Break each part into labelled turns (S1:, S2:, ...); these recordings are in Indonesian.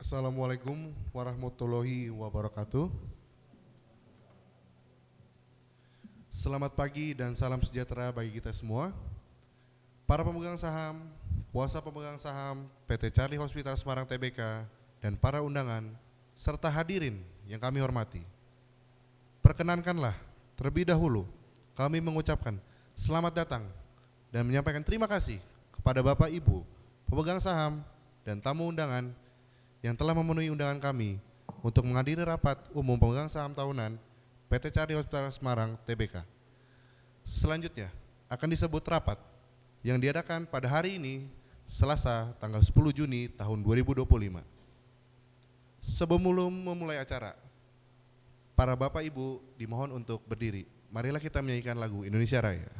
S1: Assalamualaikum warahmatullahi wabarakatuh. Selamat pagi dan salam sejahtera bagi kita semua. Para pemegang saham, kuasa pemegang saham PT Charlie Hospital Semarang Tbk, dan para undangan, serta hadirin yang kami hormati. Perkenankanlah terlebih dahulu kami mengucapkan selamat datang dan menyampaikan terima kasih kepada Bapak Ibu pemegang saham dan tamu undangan yang telah memenuhi undangan kami untuk menghadiri rapat umum pemegang saham tahunan PT Charlie Hospital Semarang Tbk. Selanjutnya akan disebut rapat yang diadakan pada hari ini Selasa tanggal 10 Juni tahun 2025. Sebelum memulai acara, para Bapak Ibu dimohon untuk berdiri. Marilah kita menyanyikan lagu Indonesia Raya.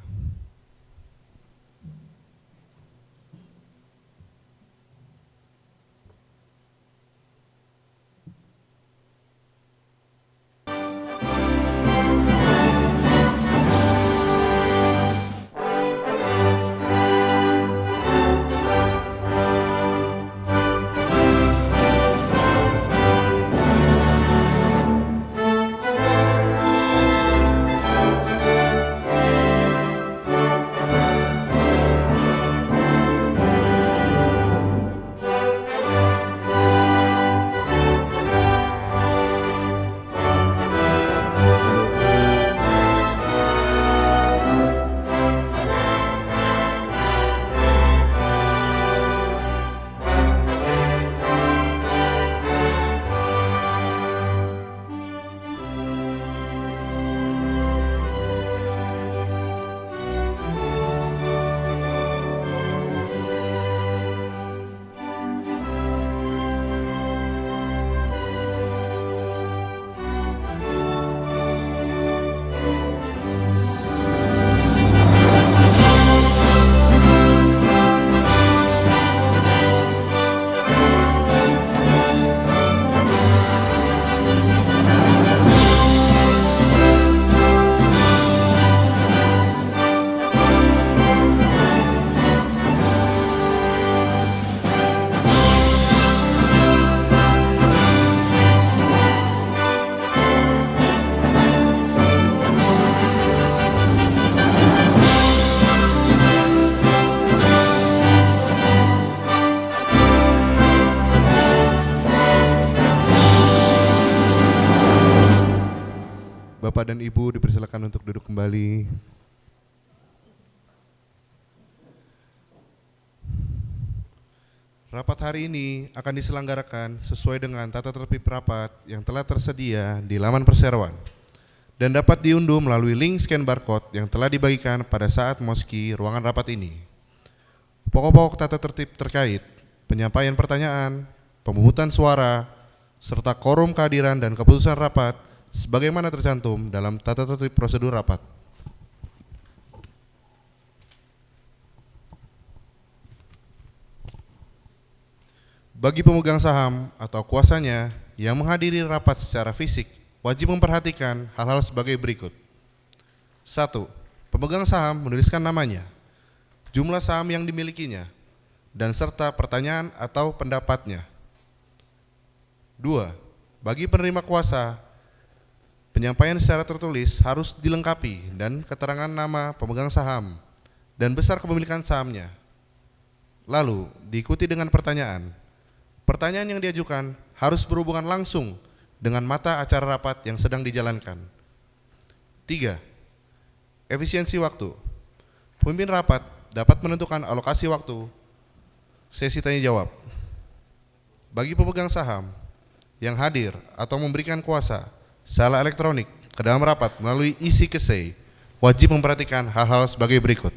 S1: Bapak dan Ibu dipersilakan untuk duduk kembali. Rapat hari ini akan diselenggarakan sesuai dengan tata tertib rapat yang telah tersedia di laman perseroan dan dapat diunduh melalui link scan barcode yang telah dibagikan pada saat memasuki ruangan rapat ini. Pokok-pokok tata tertib terkait penyampaian pertanyaan, pemungutan suara, serta quorum kehadiran dan keputusan rapat sebagaimana tercantum dalam tata tertib prosedur rapat. Bagi pemegang saham atau kuasanya yang menghadiri rapat secara fisik, wajib memperhatikan hal-hal sebagai berikut. 1. Pemegang saham menuliskan namanya, jumlah saham yang dimilikinya, dan serta pertanyaan atau pendapatnya. 2. Bagi penerima kuasa, penyampaian secara tertulis harus dilengkapi dan keterangan nama pemegang saham dan besar kepemilikan sahamnya. Lalu diikuti dengan pertanyaan. Pertanyaan yang diajukan harus berhubungan langsung dengan mata acara rapat yang sedang dijalankan. 3. Efisiensi waktu. Pemimpin rapat dapat menentukan alokasi waktu sesi tanya jawab. Bagi pemegang saham yang hadir atau memberikan kuasa secara elektronik ke dalam rapat melalui e-CKSEI, wajib memperhatikan hal-hal sebagai berikut.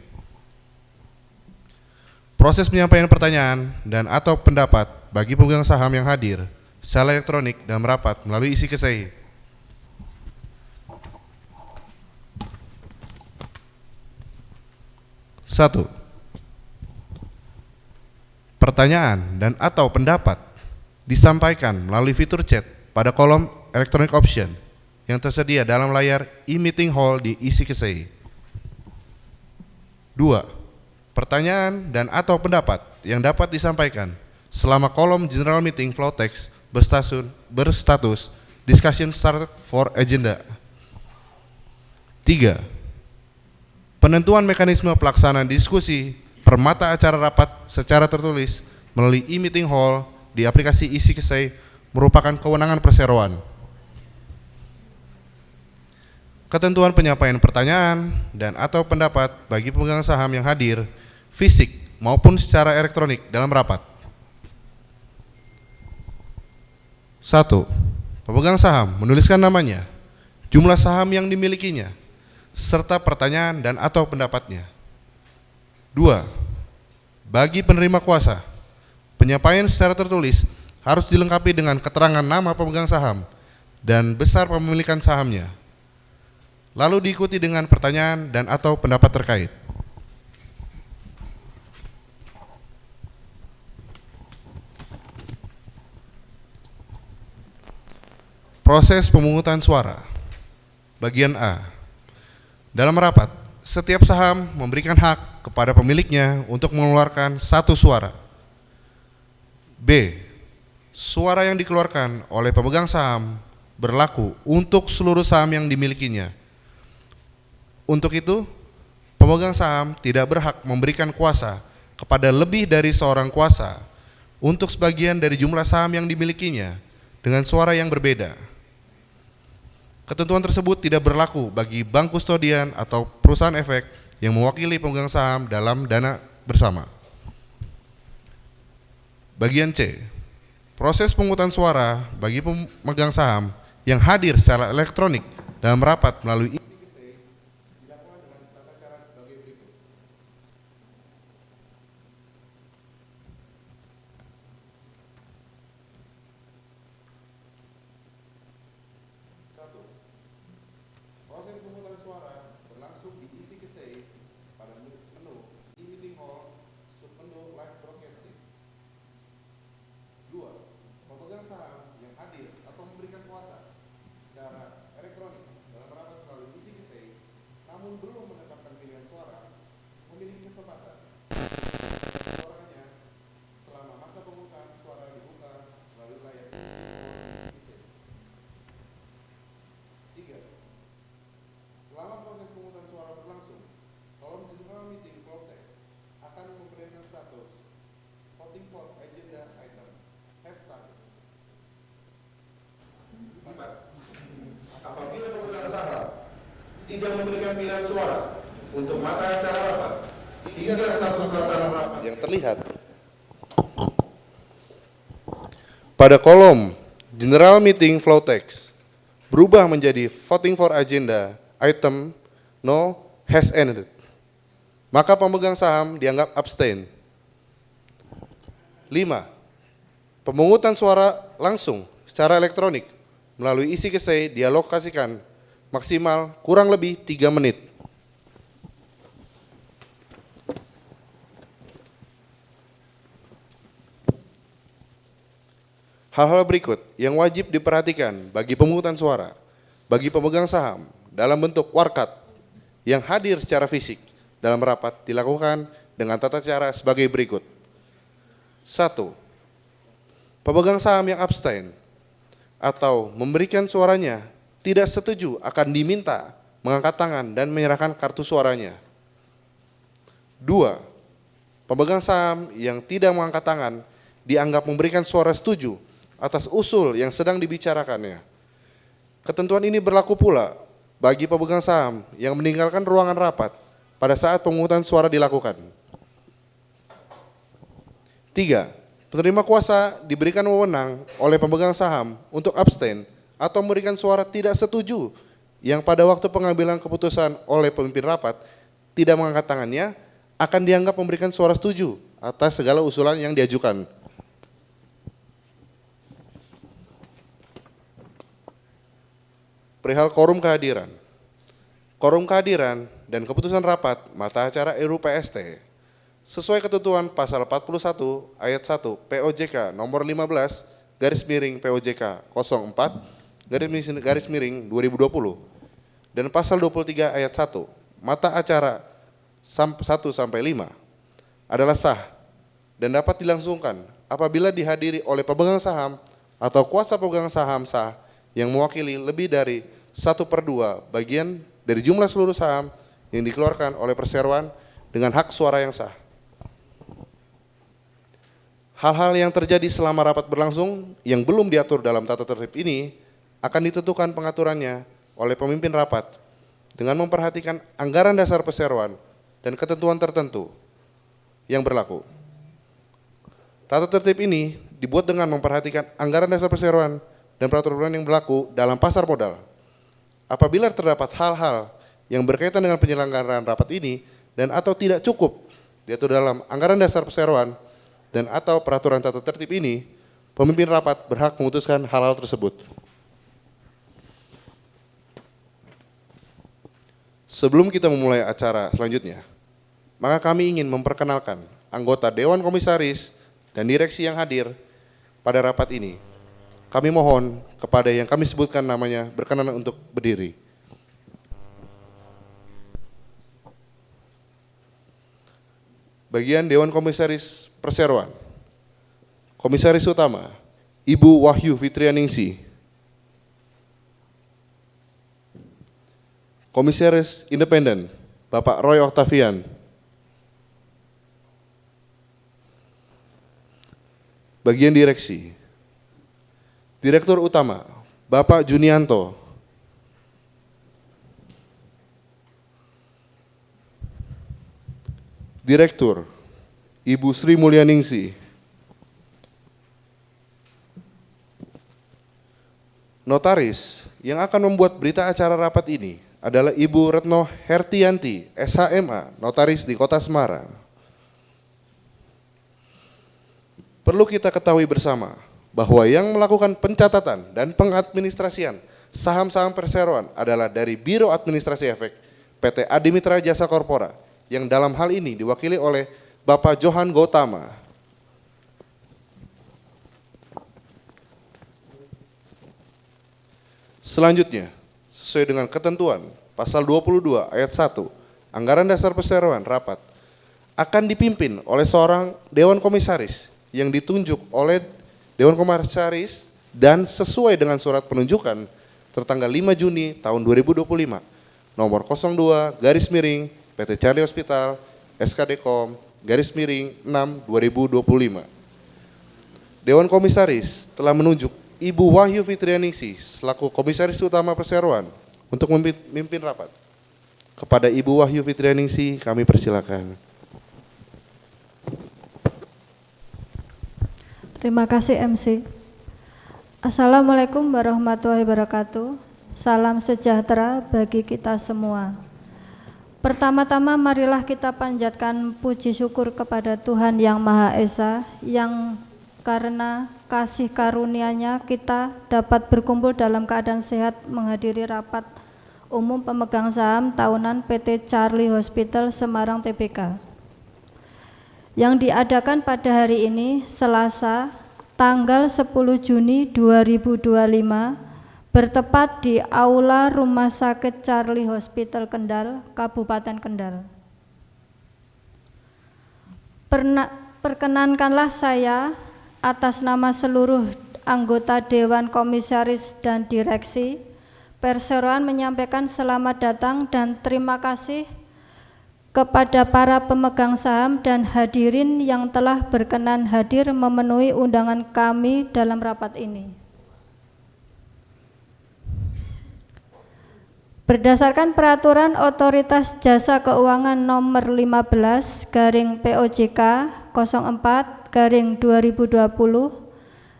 S1: Proses penyampaian pertanyaan dan atau pendapat bagi pemegang saham yang hadir secara elektronik dalam rapat melalui e-CKSEI. 1. Pertanyaan dan atau pendapat disampaikan melalui fitur chat pada kolom electronic option yang tersedia dalam layar e-meeting hall di e-CKSEI. 2. Pertanyaan dan atau pendapat yang dapat disampaikan selama kolom general meeting flow text berstatus discussion started for agenda. 3. Penentuan mekanisme pelaksanaan diskusi per mata acara rapat secara tertulis melalui e-meeting hall di aplikasi e-Sikesai merupakan kewenangan perseroan. Ketentuan penyampaian pertanyaan dan atau pendapat bagi pemegang saham yang hadir fisik maupun secara elektronik dalam rapat. 1. Pemegang saham menuliskan namanya, jumlah saham yang dimilikinya, serta pertanyaan dan atau pendapatnya. 2. Bagi penerima kuasa, penyampaian secara tertulis harus dilengkapi dengan keterangan nama pemegang saham dan besar pemilikan sahamnya. Lalu diikuti dengan pertanyaan dan atau pendapat terkait. Proses pemungutan suara. Bagian A. Dalam rapat, setiap saham memberikan hak kepada pemiliknya untuk mengeluarkan satu suara. B. Suara yang dikeluarkan oleh pemegang saham berlaku untuk seluruh saham yang dimilikinya. Untuk itu, pemegang saham tidak berhak memberikan kuasa kepada lebih dari seorang kuasa untuk sebagian dari jumlah saham yang dimilikinya dengan suara yang berbeda. Ketentuan tersebut tidak berlaku bagi bank kustodian atau perusahaan efek yang mewakili pemegang saham dalam dana bersama. Bagian C. Proses pemungutan suara bagi pemegang saham yang hadir secara elektronik dalam rapat melalui dilakukan dengan tata cara sebagai berikut. 1. Proses pemungutan suara berlangsung di e-Sikesai pada menu e-meeting hall submenu live broadcasting. 2. Pemegang saham yang hadir atau memberikan kuasa secara elektronik dalam rapat melalui e-Sikesai namun belum menetapkan pilihan suara memiliki kesempatan suaranya selama masa pemungutan suara dibuka melalui layar e-Sikesai. 3. Selama proses pemungutan suara berlangsung, kolom general meeting flow text akan memberikan status voting for agenda item hashtag. 4. Apabila pemegang saham tidak memberikan pilihan suara untuk mata acara rapat hingga status pelaksanaan rapat yang terlihat pada kolom general meeting flow text berubah menjadi voting for agenda item no has ended, maka pemegang saham dianggap abstain. 5. Pemungutan suara langsung secara elektronik melalui e-Sikesai dialokasikan maksimal kurang lebih 3 menit. Hal-hal berikut yang wajib diperhatikan bagi pemungutan suara bagi pemegang saham dalam bentuk warkat yang hadir secara fisik dalam rapat dilakukan dengan tata cara sebagai berikut. 1. Pemegang saham yang abstain atau memberikan suaranya tidak setuju akan diminta mengangkat tangan dan menyerahkan kartu suaranya. 2. Pemegang saham yang tidak mengangkat tangan dianggap memberikan suara setuju atas usul yang sedang dibicarakannya. Ketentuan ini berlaku pula bagi pemegang saham yang meninggalkan ruangan rapat pada saat pemungutan suara dilakukan. 3. Penerima kuasa diberikan wewenang oleh pemegang saham untuk abstain atau memberikan suara tidak setuju yang pada waktu pengambilan keputusan oleh pemimpin rapat tidak mengangkat tangannya akan dianggap memberikan suara setuju atas segala usulan yang diajukan. Perihal quorum kehadiran. Quorum kehadiran dan keputusan rapat mata acara RUPST sesuai ketentuan pasal 41 ayat 1 POJK nomor 15 garis miring POJK 04 garis miring 2020 dan pasal 23 ayat 1 mata acara 1 sampai 5 adalah sah dan dapat dilangsungkan apabila dihadiri oleh pemegang saham atau kuasa pemegang saham sah yang mewakili lebih dari 1/2 bagian dari jumlah seluruh saham yang dikeluarkan oleh perseroan dengan hak suara yang sah. Hal-hal yang terjadi selama rapat berlangsung yang belum diatur dalam tata tertib ini akan ditentukan pengaturannya oleh pemimpin rapat dengan memperhatikan anggaran dasar perseroan dan ketentuan tertentu yang berlaku. Tata tertib ini dibuat dengan memperhatikan anggaran dasar perseroan dan peraturan yang berlaku dalam pasar modal. Apabila terdapat hal-hal yang berkaitan dengan penyelenggaraan rapat ini dan atau tidak cukup diatur dalam anggaran dasar perseroan dan atau peraturan tata tertib ini, pemimpin rapat berhak memutuskan hal-hal tersebut. Sebelum kita memulai acara selanjutnya, maka kami ingin memperkenalkan anggota Dewan Komisaris dan direksi yang hadir pada rapat ini. Kami mohon kepada yang kami sebutkan namanya berkenan untuk berdiri. Bagian Dewan Komisaris Perseroan. Komisaris Utama, Ibu Wahyu Fitrianingsih. Komisaris Independen, Bapak Roy Octavian. Bagian Direksi, Direktur Utama, Bapak Junianto. Direktur, Ibu Sri Mulyaningsih. Notaris yang akan membuat berita acara rapat ini adalah Ibu Retno Hertianti, SHMA, notaris di Kota Semarang. Perlu kita ketahui bersama bahwa yang melakukan pencatatan dan pengadministrasian saham-saham perseroan adalah dari Biro Administrasi Efek PT Adimitra Jasa Korpora yang dalam hal ini diwakili oleh Bapak Johan Gautama. Selanjutnya, sesuai dengan ketentuan pasal 22 ayat 1 Anggaran Dasar Perseroan rapat akan dipimpin oleh seorang Dewan Komisaris yang ditunjuk oleh Dewan Komisaris dan sesuai dengan surat penunjukan tertanggal 5 Juni tahun 2025 nomor 02 garis miring PT Charlie Hospital SKDCOM garis miring 6 2025. Dewan Komisaris telah menunjuk Ibu Wahyu Fitrianingsih selaku Komisaris Utama Perseroan untuk memimpin rapat. Kepada Ibu Wahyu Fitrianingsih kami persilakan.
S2: Terima kasih MC. Assalamualaikum warahmatullahi wabarakatuh. Salam sejahtera bagi kita semua. Pertama-tama marilah kita panjatkan puji syukur kepada Tuhan Yang Maha Esa yang karena kasih karunia-Nya kita dapat berkumpul dalam keadaan sehat menghadiri rapat umum pemegang saham tahunan PT Charlie Hospital Semarang Tbk yang diadakan pada hari ini Selasa tanggal 10 Juni 2025 bertepat di Aula Rumah Sakit Charlie Hospital Kendal, Kabupaten Kendal. Perkenankanlah saya atas nama seluruh anggota Dewan Komisaris dan Direksi Perseroan menyampaikan selamat datang dan terima kasih kepada para pemegang saham dan hadirin yang telah berkenan hadir memenuhi undangan kami dalam rapat ini. Berdasarkan Peraturan Otoritas Jasa Keuangan Nomor 15 POJK 04 2020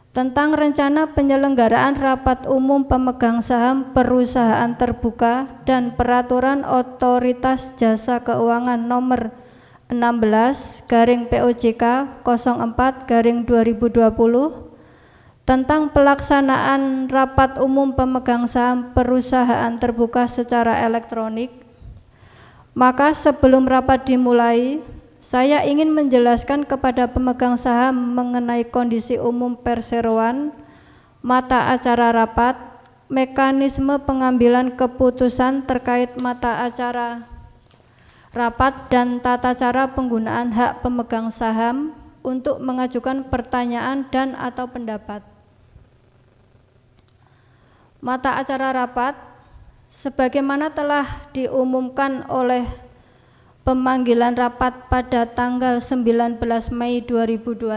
S2: tentang rencana penyelenggaraan rapat umum pemegang saham perusahaan terbuka dan Peraturan Otoritas Jasa Keuangan Nomor 16 POJK 04 2020 tentang pelaksanaan rapat umum pemegang saham perusahaan terbuka secara elektronik. Maka sebelum rapat dimulai, saya ingin menjelaskan kepada pemegang saham mengenai kondisi umum perseroan, mata acara rapat, mekanisme pengambilan keputusan terkait mata acara rapat dan tata cara penggunaan hak pemegang saham untuk mengajukan pertanyaan dan atau pendapat. Mata acara rapat sebagaimana telah diumumkan oleh pemanggilan rapat pada tanggal 19 Mei 2025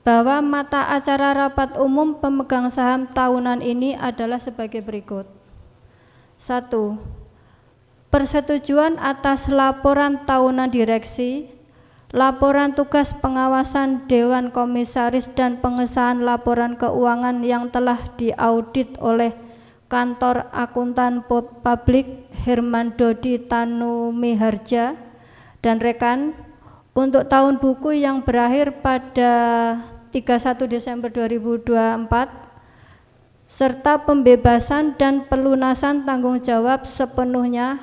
S2: bahwa mata acara rapat umum pemegang saham tahunan ini adalah sebagai berikut. 1. Persetujuan atas laporan tahunan direksi, laporan tugas pengawasan Dewan Komisaris dan pengesahan laporan keuangan yang telah diaudit oleh Kantor Akuntan Publik Herman Dodi Tanumiharja dan rekan untuk tahun buku yang berakhir pada 31 Desember 2024 serta pembebasan dan pelunasan tanggung jawab sepenuhnya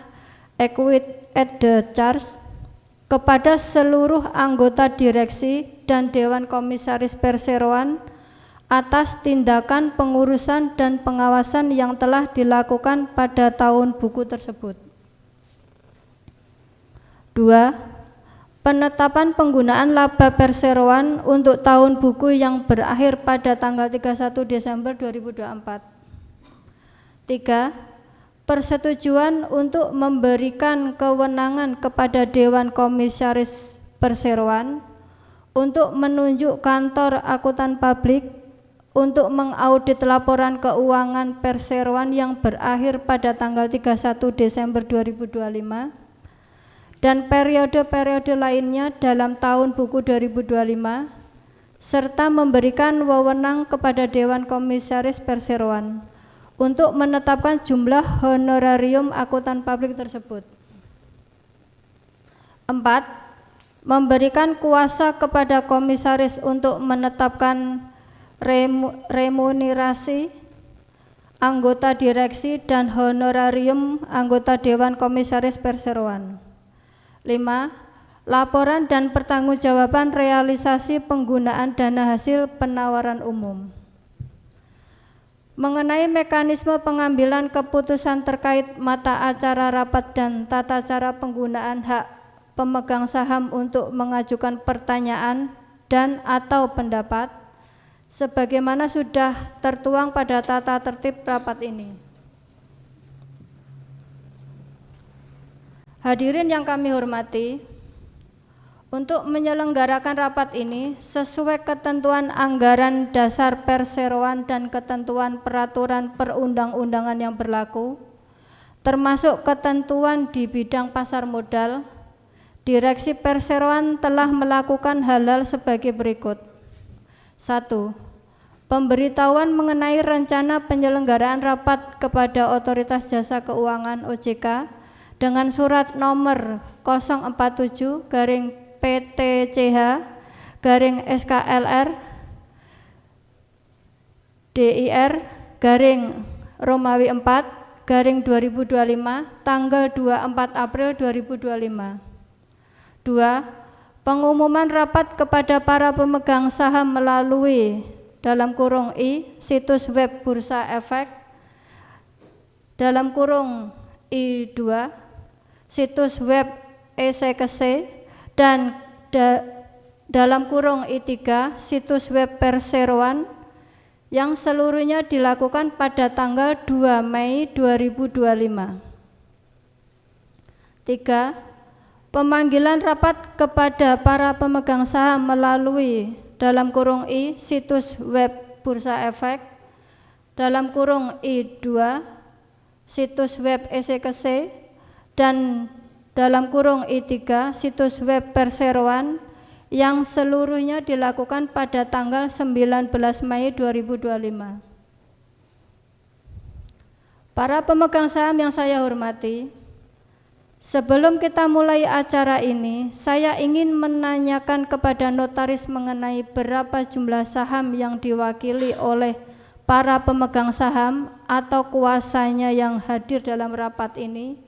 S2: equit at the charge kepada seluruh anggota direksi dan Dewan Komisaris Perseroan atas tindakan pengurusan dan pengawasan yang telah dilakukan pada tahun buku tersebut. 2. Penetapan penggunaan laba perseroan untuk tahun buku yang berakhir pada tanggal 31 Desember 2024. 3. Persetujuan untuk memberikan kewenangan kepada Dewan Komisaris Perseroan untuk menunjuk Kantor Akuntan Publik untuk mengaudit laporan keuangan perseroan yang berakhir pada tanggal 31 Desember 2025 dan periode-periode lainnya dalam tahun buku 2025 serta memberikan wewenang kepada Dewan Komisaris Perseroan untuk menetapkan jumlah honorarium akuntan publik tersebut. 4. Memberikan kuasa kepada komisaris untuk menetapkan remunerasi anggota direksi dan honorarium anggota Dewan Komisaris Perseroan. 5. Laporan dan pertanggungjawaban realisasi penggunaan dana hasil penawaran umum. Mengenai mekanisme pengambilan keputusan terkait mata acara rapat dan tata cara penggunaan hak pemegang saham untuk mengajukan pertanyaan dan atau pendapat sebagaimana sudah tertuang pada tata tertib rapat ini. Hadirin yang kami hormati, untuk menyelenggarakan rapat ini sesuai ketentuan anggaran dasar perseroan dan ketentuan peraturan perundang-undangan yang berlaku, termasuk ketentuan di bidang pasar modal, Direksi Perseroan telah melakukan hal-hal sebagai berikut. 1. Pemberitahuan mengenai rencana penyelenggaraan rapat kepada Otoritas Jasa Keuangan OJK dengan surat nomor 047/PTCH/SKLR DIR Romawi 4/2025 tanggal 24 April 2025. 2. Pengumuman rapat kepada para pemegang saham melalui (I) situs web Bursa Efek (I2) situs web ECKC dan (I3) situs web Perseroan yang seluruhnya dilakukan pada tanggal 2 Mei 2025. 3. Pemanggilan rapat kepada para pemegang saham melalui (I) situs web Bursa Efek (I2) situs web ECKC dan (I3) situs web Perseroan yang seluruhnya dilakukan pada tanggal 19 Mei 2025. Para pemegang saham yang saya hormati, sebelum kita mulai acara ini, saya ingin menanyakan kepada notaris mengenai berapa jumlah saham yang diwakili oleh para pemegang saham atau kuasanya yang hadir dalam rapat ini,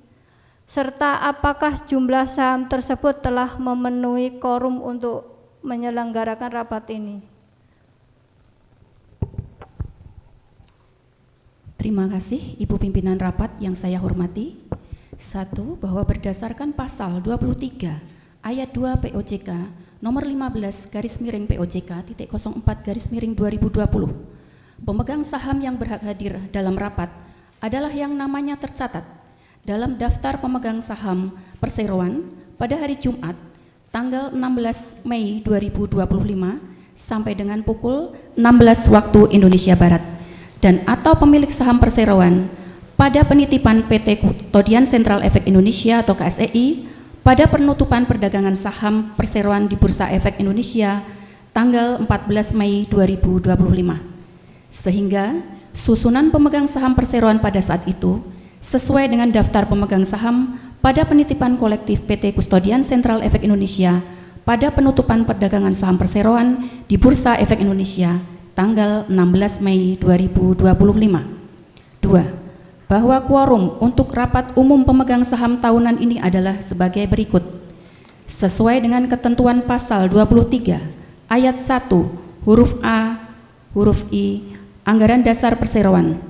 S2: serta apakah jumlah saham tersebut telah memenuhi quorum untuk menyelenggarakan rapat ini.
S3: Terima kasih Ibu Pimpinan Rapat yang saya hormati. 1. Bahwa berdasarkan pasal 23 ayat 2 POJK nomor 15/POJK.04/2020 pemegang saham yang berhak hadir dalam rapat adalah yang namanya tercatat dalam daftar pemegang saham perseroan pada hari Jumat tanggal 16 Mei 2025 sampai dengan pukul 16 waktu Indonesia Barat, dan atau pemilik saham perseroan pada penitipan PT Kustodian Sentral Efek Indonesia atau KSEI pada penutupan perdagangan saham perseroan di Bursa Efek Indonesia tanggal 14 Mei 2025. Sehingga susunan pemegang saham perseroan pada saat itu sesuai dengan daftar pemegang saham pada penitipan kolektif PT Kustodian Sentral Efek Indonesia pada penutupan perdagangan saham perseroan di Bursa Efek Indonesia tanggal 16 Mei 2025. 2. Bahwa quorum untuk rapat umum pemegang saham tahunan ini adalah sebagai berikut. Sesuai dengan ketentuan pasal 23 ayat 1 huruf A, huruf I, Anggaran Dasar Perseroan,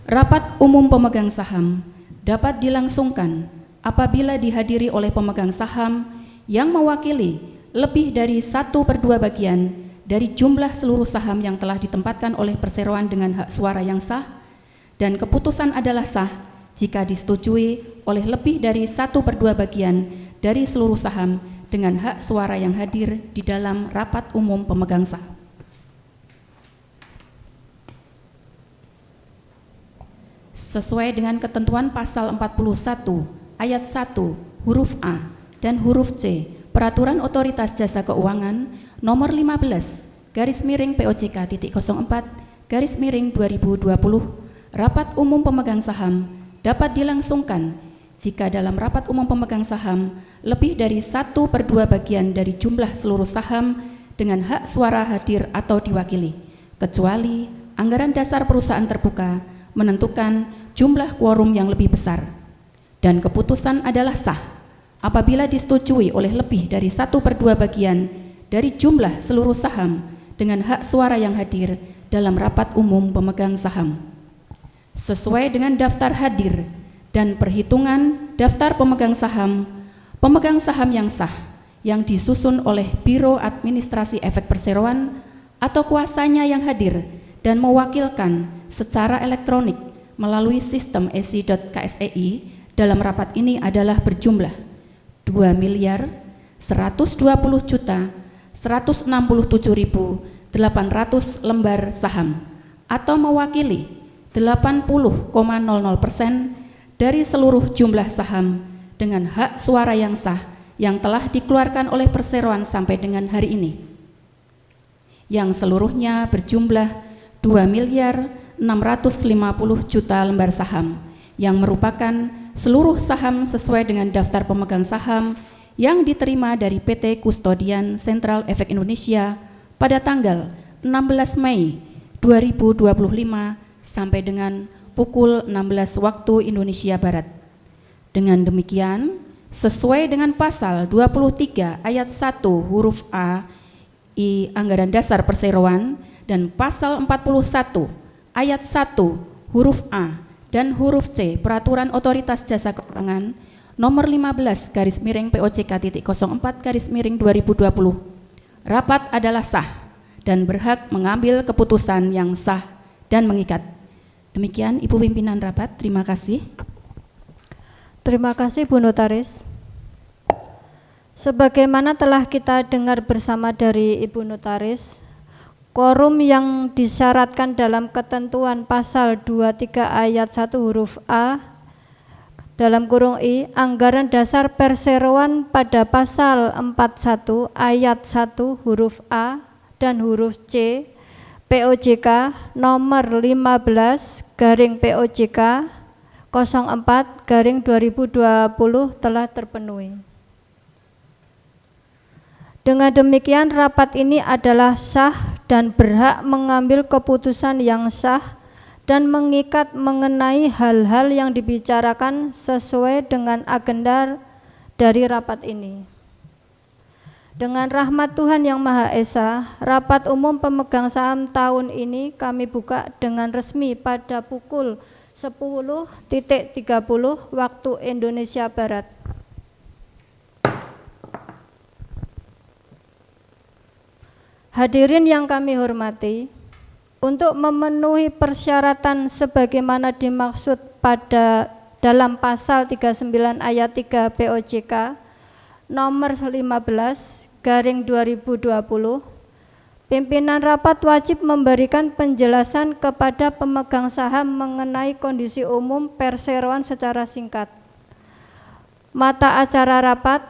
S3: rapat umum pemegang saham dapat dilangsungkan apabila dihadiri oleh pemegang saham yang mewakili lebih dari 1/2 bagian dari jumlah seluruh saham yang telah ditempatkan oleh perseroan dengan hak suara yang sah, dan keputusan adalah sah jika disetujui oleh lebih dari 1/2 bagian dari seluruh saham dengan hak suara yang hadir di dalam rapat umum pemegang saham. Sesuai dengan ketentuan pasal 41 ayat 1 huruf A dan huruf C Peraturan Otoritas Jasa Keuangan nomor 15 /POJK.04/2020, rapat umum pemegang saham dapat dilangsungkan jika dalam rapat umum pemegang saham lebih dari 1/2 bagian dari jumlah seluruh saham dengan hak suara hadir atau diwakili, kecuali anggaran dasar perusahaan terbuka menentukan jumlah quorum yang lebih besar, dan keputusan adalah sah apabila disetujui oleh lebih dari 1/2 bagian dari jumlah seluruh saham dengan hak suara yang hadir dalam rapat umum pemegang saham. Sesuai dengan daftar hadir dan perhitungan daftar pemegang saham yang sah yang disusun oleh Biro Administrasi Efek Perseroan atau kuasanya yang hadir dan mewakilkan secara elektronik melalui sistem esi.ksei dalam rapat ini adalah berjumlah 2.120.167.800 lembar saham atau mewakili 80,00% dari seluruh jumlah saham dengan hak suara yang sah yang telah dikeluarkan oleh perseroan sampai dengan hari ini, yang seluruhnya berjumlah 2.650.000.000 lembar saham, yang merupakan seluruh saham sesuai dengan daftar pemegang saham yang diterima dari PT Kustodian Sentral Efek Indonesia pada tanggal 16 Mei 2025 sampai dengan pukul 16 waktu Indonesia Barat. Dengan demikian, sesuai dengan pasal 23 ayat 1 huruf A I Anggaran Dasar Perseroan dan pasal 41 ayat 1 huruf A dan huruf C Peraturan Otoritas Jasa Keuangan nomor 15 /POJK.04/2020, rapat adalah sah dan berhak mengambil keputusan yang sah dan mengikat. Demikian Ibu Pimpinan Rapat, terima kasih.
S2: Terima kasih Bu Notaris. Sebagaimana telah kita dengar bersama dari Ibu Notaris, quorum yang disyaratkan dalam ketentuan pasal 23 ayat 1 huruf A dalam kurung I Anggaran Dasar Perseroan pada pasal 41 ayat 1 huruf A dan huruf C POJK nomor 15 /POJK 04/2020 telah terpenuhi. Dengan demikian rapat ini adalah sah dan berhak mengambil keputusan yang sah dan mengikat mengenai hal-hal yang dibicarakan sesuai dengan agenda dari rapat ini. Dengan rahmat Tuhan Yang Maha Esa, rapat umum pemegang saham tahun ini kami buka dengan resmi pada pukul 10.30 waktu Indonesia Barat. Hadirin yang kami hormati, untuk memenuhi persyaratan sebagaimana dimaksud pada dalam pasal 39 ayat 3 POJK nomor 15/2020, pimpinan rapat wajib memberikan penjelasan kepada pemegang saham mengenai kondisi umum perseroan secara singkat, mata acara rapat,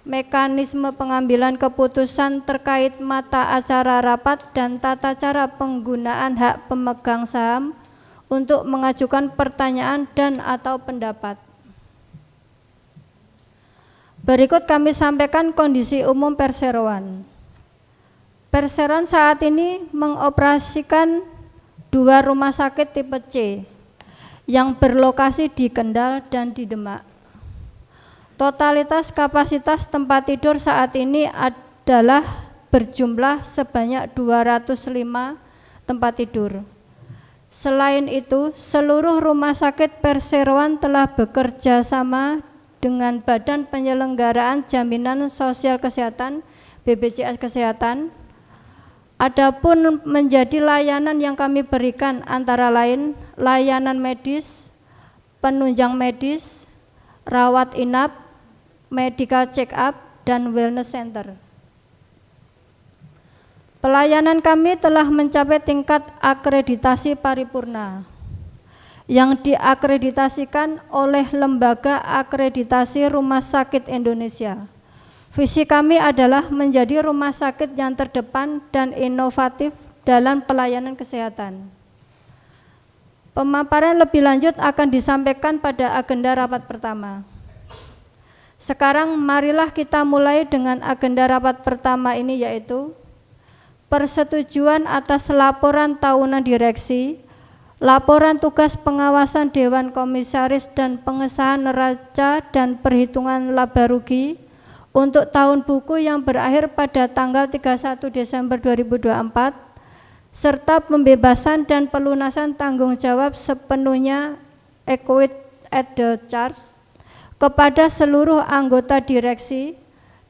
S2: mekanisme pengambilan keputusan terkait mata acara rapat, dan tata cara penggunaan hak pemegang saham untuk mengajukan pertanyaan dan atau pendapat. Berikut kami sampaikan kondisi umum perseroan. Perseroan saat ini mengoperasikan 2 rumah sakit tipe C yang berlokasi di Kendal dan di Demak. Totalitas kapasitas tempat tidur saat ini adalah berjumlah sebanyak 205 tempat tidur. Selain itu, seluruh rumah sakit perseroan telah bekerja sama dengan Badan Penyelenggaraan Jaminan Sosial Kesehatan BPJS Kesehatan. Adapun menjadi layanan yang kami berikan antara lain layanan medis, penunjang medis, rawat inap, medical check up, dan wellness center. Pelayanan kami telah mencapai tingkat akreditasi paripurna yang diakreditasikan oleh Lembaga Akreditasi Rumah Sakit Indonesia. Visi kami adalah menjadi rumah sakit yang terdepan dan inovatif dalam pelayanan kesehatan. Pemaparan lebih lanjut akan disampaikan pada agenda rapat pertama. Sekarang marilah kita mulai dengan agenda rapat pertama ini, yaitu persetujuan atas laporan tahunan direksi, laporan tugas pengawasan Dewan Komisaris, dan pengesahan neraca dan perhitungan laba rugi untuk tahun buku yang berakhir pada tanggal 31 Desember 2024, serta pembebasan dan pelunasan tanggung jawab sepenuhnya equity at the charge kepada seluruh anggota direksi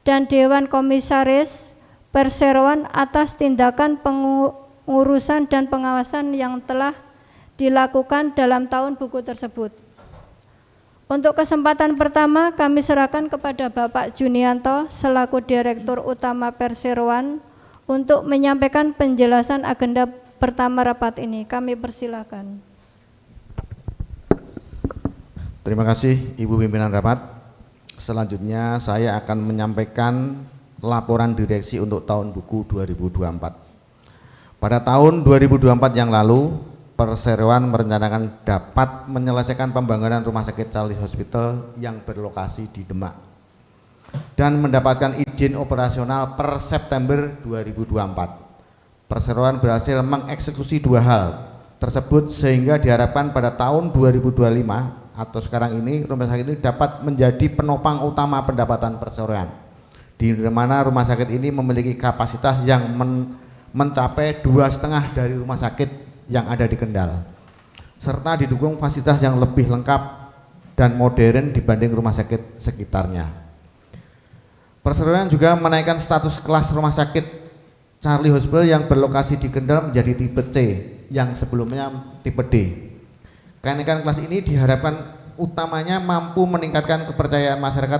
S2: dan Dewan Komisaris perseroan atas tindakan pengurusan dan pengawasan yang telah dilakukan dalam tahun buku tersebut. Untuk kesempatan pertama kami serahkan kepada Bapak Junianto selaku Direktur Utama Perseroan untuk menyampaikan penjelasan agenda pertama rapat ini. Kami persilakan.
S4: Terima kasih Ibu Pimpinan Rapat. Selanjutnya saya akan menyampaikan laporan direksi untuk tahun buku 2024. Pada tahun 2024 yang lalu, Perseroan merencanakan dapat menyelesaikan pembangunan Rumah Sakit Charlie Hospital yang berlokasi di Demak dan mendapatkan izin operasional per September 2024. Perseroan berhasil mengeksekusi 2 hal tersebut sehingga diharapkan pada tahun 2025 atau sekarang ini rumah sakit ini dapat menjadi penopang utama pendapatan perseroan, di mana rumah sakit ini memiliki kapasitas yang mencapai 2,5 dari rumah sakit yang ada di Kendal, serta didukung fasilitas yang lebih lengkap dan modern dibanding rumah sakit sekitarnya. Perseroan juga menaikkan status kelas rumah sakit Charlie Hospital yang berlokasi di Kendal menjadi tipe C yang sebelumnya tipe D. Kenaikan kelas ini diharapkan utamanya mampu meningkatkan kepercayaan masyarakat